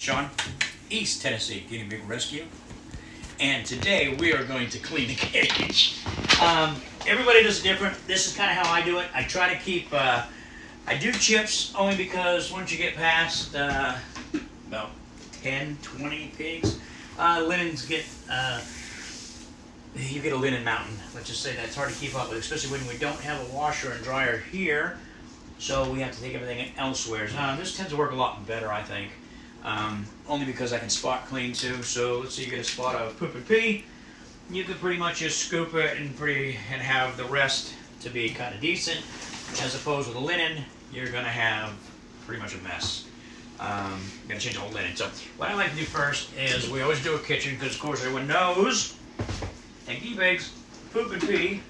Shawn, East Tennessee Guinea Pig Rescue, and today we are going to clean the cage. Everybody does it different. This is kind of how I do it. I try to keep, I do chips only because once you get past about 10, 20 pigs, linens get, you get a linen mountain. Let's just say that it's hard to keep up with, especially when we don't have a washer and dryer here, so we have to take everything elsewhere. This tends to work a lot better, I think. Only because I can spot clean too. So let's say you get a spot of poop and pee, you can pretty much just scoop it and have the rest to be kind of decent. As opposed to the linen, you're gonna have pretty much a mess. Gonna change the whole linen. So what I like to do first is we always do a kitchen because of course everyone knows that guinea pigs poop and pee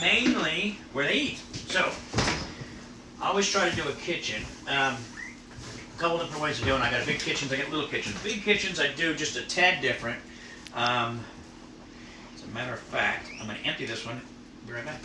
mainly where they eat. So I always try to do a kitchen. A couple different ways to do it. I got big kitchens, I got little kitchens. Big kitchens I do just a tad different. As a matter of fact, I'm going to empty this one. Be right back.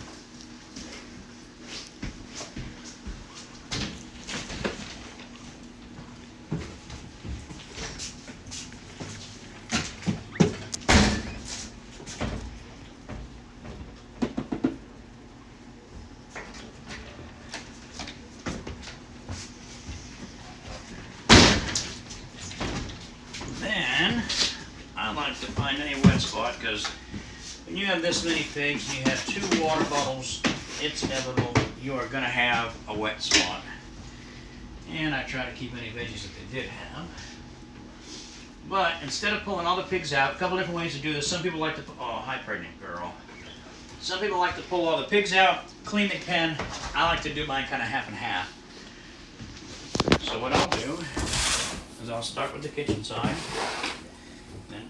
Then, I like to find any wet spot because when you have this many pigs and you have 2 water bottles, it's inevitable you are going to have a wet spot. And I try to keep any veggies that they did have. But instead of pulling all the pigs out, a couple different ways to do this. Some people like to, oh, hi pregnant girl. Some people like to pull all the pigs out, clean the pen. I like to do mine kind of half and half. So what I'll do is I'll start with the kitchen side, then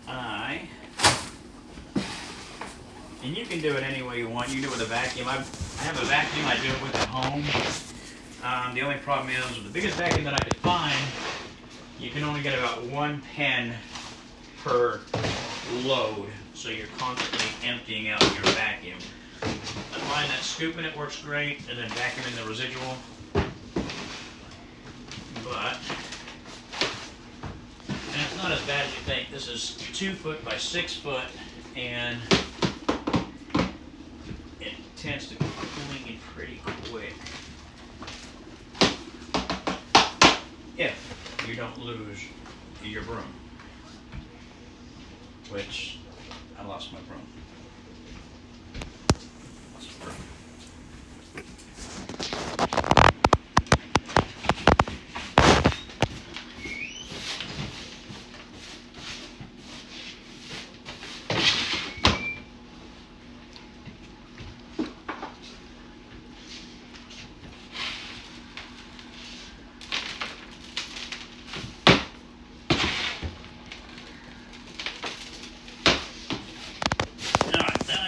and you can do it any way you want. You can do it with a vacuum. I have a vacuum I do it with at home. The only problem is with the biggest vacuum that I could find, you can only get about 1 pen per load, so you're constantly emptying out your vacuum. I find that scooping it works great, and then vacuuming the residual. But and it's not as bad as you think. This is 2 foot by 6 foot, and it tends to clean pretty quick if you don't lose your broom, which I lost my broom.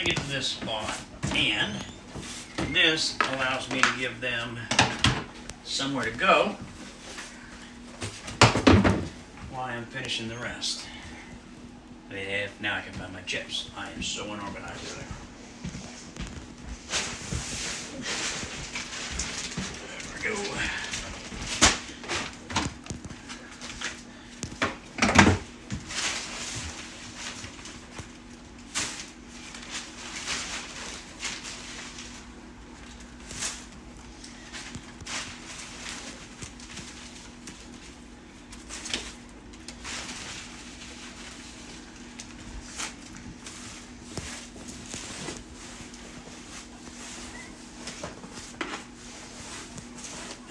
Get to this spot, and this allows me to give them somewhere to go while I'm finishing the rest. Now I can find my chips. I am so unorganized today. There we go.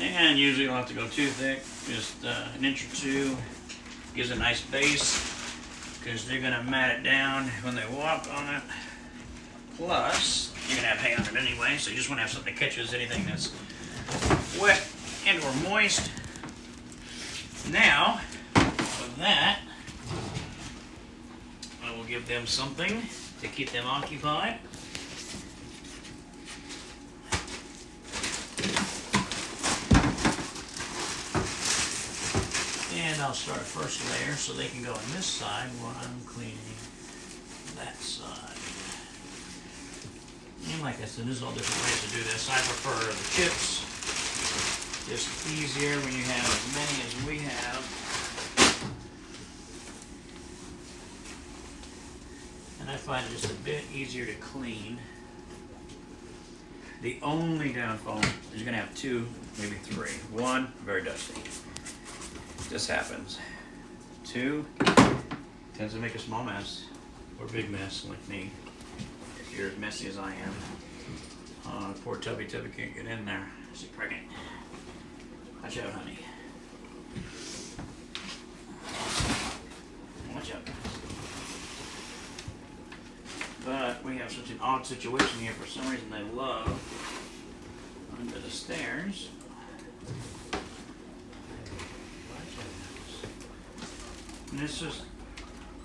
And usually you don't have to go too thick, just an inch or 2 gives a nice base because they're going to mat it down when they walk on it. Plus, you're going to have hay on it anyway, so you just want to have something that catches anything that's wet and or moist. Now, with that, I will give them something to keep them occupied. And I'll start first layer so they can go on this side while I'm cleaning that side. And like I said, there's all different ways to do this. I prefer the chips. Just easier when you have as many as we have. I find it just a bit easier to clean. The only downfall is you're gonna have two, maybe three. One, very dusty. This happens. Two, tends to make a small mess or big mess like me. If you're as messy as I am. Poor Tubby can't get in there. She's pregnant. Watch out, honey. Watch out. But we have such an odd situation here. For some reason they love under the stairs. And this is,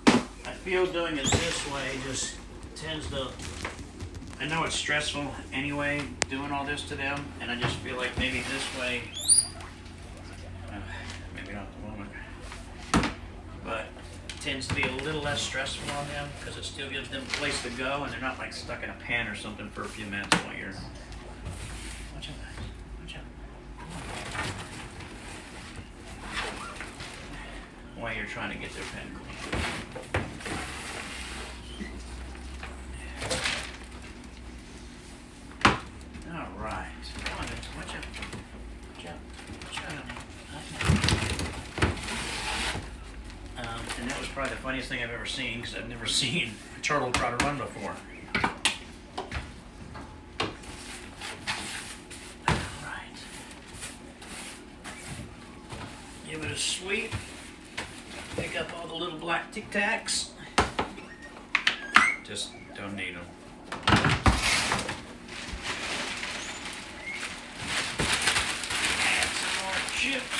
I feel doing it this way just tends to, I know it's stressful anyway doing all this to them, and I just feel like maybe this way, maybe not at the moment, but it tends to be a little less stressful on them because it still gives them a place to go and they're not like stuck in a pan or something for a few minutes while you're, watch out guys, watch out. While you're trying to get their pen clean. All right. Come on, guys. Watch out. Watch out. Watch out. And that was probably the funniest thing I've ever seen because I've never seen a turtle try to run before. All right. Give it a sweep. Pick up all the little black Tic Tacs. Just don't need them. Add some more chips.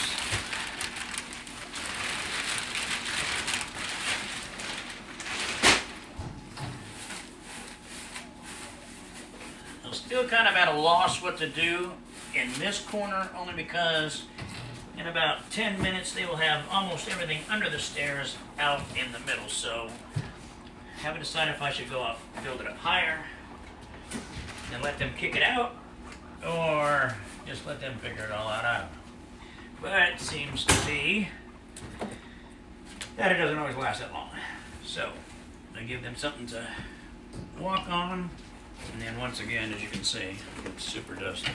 I'm still kind of at a loss what to do in this corner, only because in about 10 minutes, they will have almost everything under the stairs out in the middle. So, I haven't decided if I should go up, build it up higher, and let them kick it out, or just let them figure it all out. But it seems to be that it doesn't always last that long. So, I give them something to walk on, and then once again, as you can see, it's super dusty.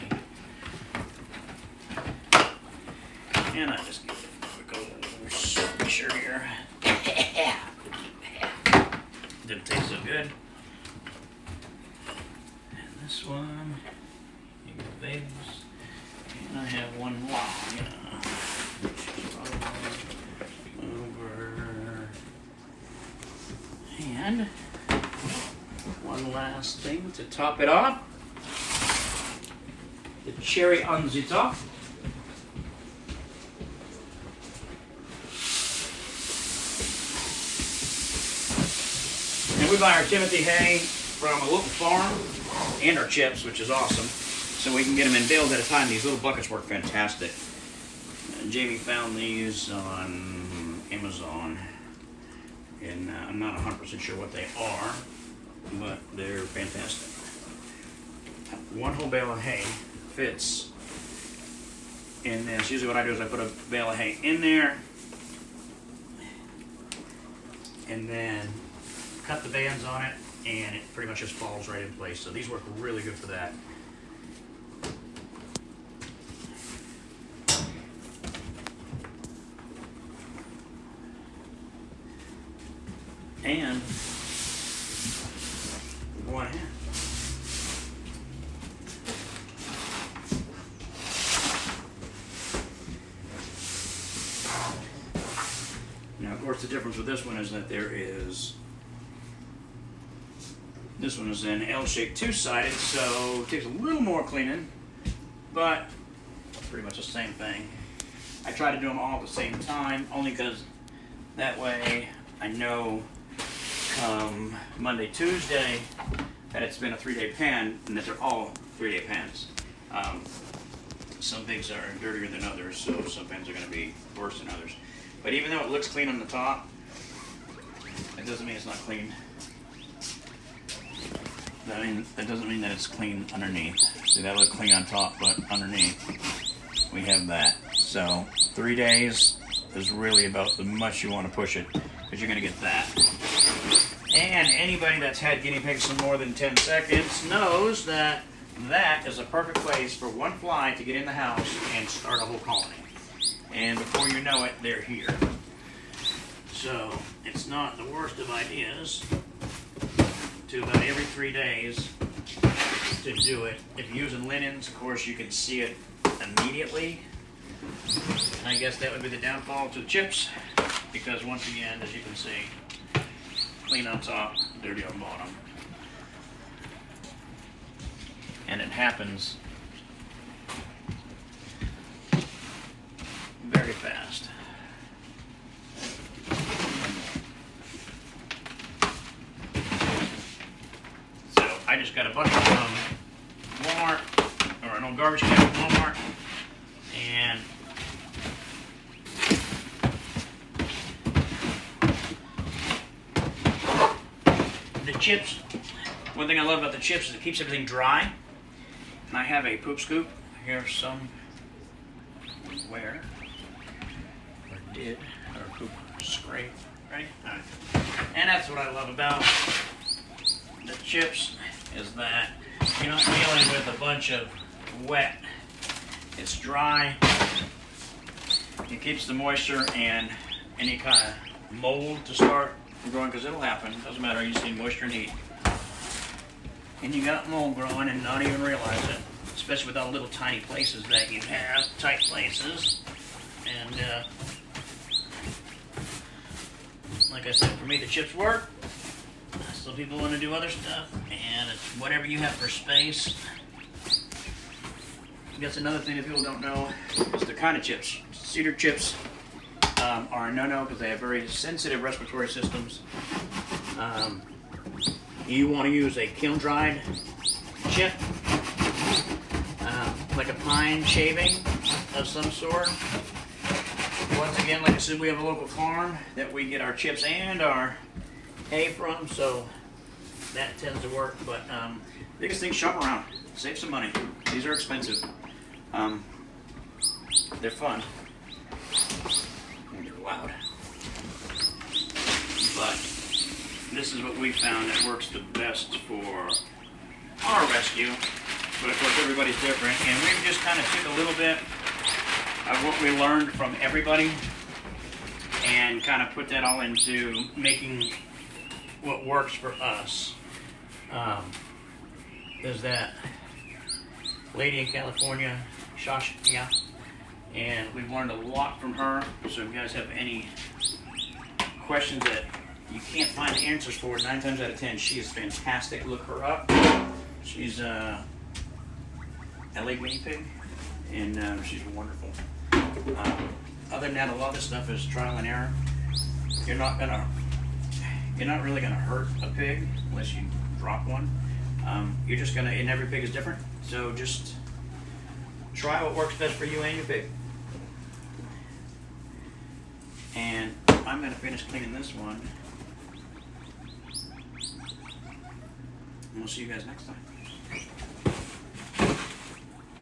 And I just give it a quick old swisher here. Didn't taste so good. And this one, you go babies. And I have one long, over. And one last thing to top it off. The cherry on the top. And we buy our Timothy hay from a local farm and our chips, which is awesome. So we can get them in bales at a time. These little buckets work fantastic. Jamie found these on Amazon. And I'm not 100% sure what they are, but they're fantastic. One whole bale of hay fits in this. Usually what I do is I put a bale of hay in there and then cut the bands on it, and it pretty much just falls right in place. So these work really good for that. And go on ahead. Now, of course, the difference with this one is that this one is an L-shaped two-sided, so it takes a little more cleaning, but pretty much the same thing. I try to do them all at the same time, only because that way I know come Monday, Tuesday that it's been a 3-day pan and that they're all 3-day pans. Some things are dirtier than others, so some pans are going to be worse than others. But even though it looks clean on the top, it doesn't mean it's not clean. That doesn't mean that it's clean underneath. See, that looked clean on top, but underneath we have that. So 3 days is really about the much you want to push it, because you're going to get that. And anybody that's had guinea pigs for more than 10 seconds knows that that is a perfect place for one fly to get in the house and start a whole colony. And before you know it, they're here. So it's not the worst of ideas to about every 3 days to do it. If you're using linens, of course, you can see it immediately. And I guess that would be the downfall to the chips, because once again, as you can see, clean on top, dirty on bottom. And it happens very fast. So I just got a bucket from Walmart, or an old garbage can from Walmart, and the chips, one thing I love about the chips is it keeps everything dry. And I have a poop scoop here somewhere, or did, or poop scrape, right? All right. And that's what I love about the chips, is that you're not dealing with a bunch of wet. It's dry. It keeps the moisture and any kind of mold to start growing, because it'll happen. Doesn't matter. You see moisture and heat, and you got mold growing and not even realize it. Especially with all the little tiny places that you have, tight places. And like I said, for me the chips work. Some people want to do other stuff, and it's whatever you have for space. I guess another thing that people don't know is the kind of chips. Cedar chips are a no-no because they have very sensitive respiratory systems. You want to use a kiln-dried chip, like a pine shaving of some sort. Once again, like I said, we have a local farm that we get our chips and our hay from, so that tends to work. But biggest thing, shop around, save some money. These are expensive. They're fun. They're loud. But this is what we found that works the best for our rescue. But of course everybody's different, and we just kind of took a little bit of what we learned from everybody and kind of put that all into making what works for us. There's that lady in California, Shawn, and we've learned a lot from her. So if you guys have any questions that you can't find answers for, 9 times out of 10, she is fantastic. Look her up. She's LA guinea pig, and she's wonderful. Other than that, a lot of this stuff is trial and error. You're not really gonna hurt a pig unless you drop one. You're just gonna, and every pig is different. So just try what works best for you and your pig. And I'm gonna finish cleaning this one, and we'll see you guys next time.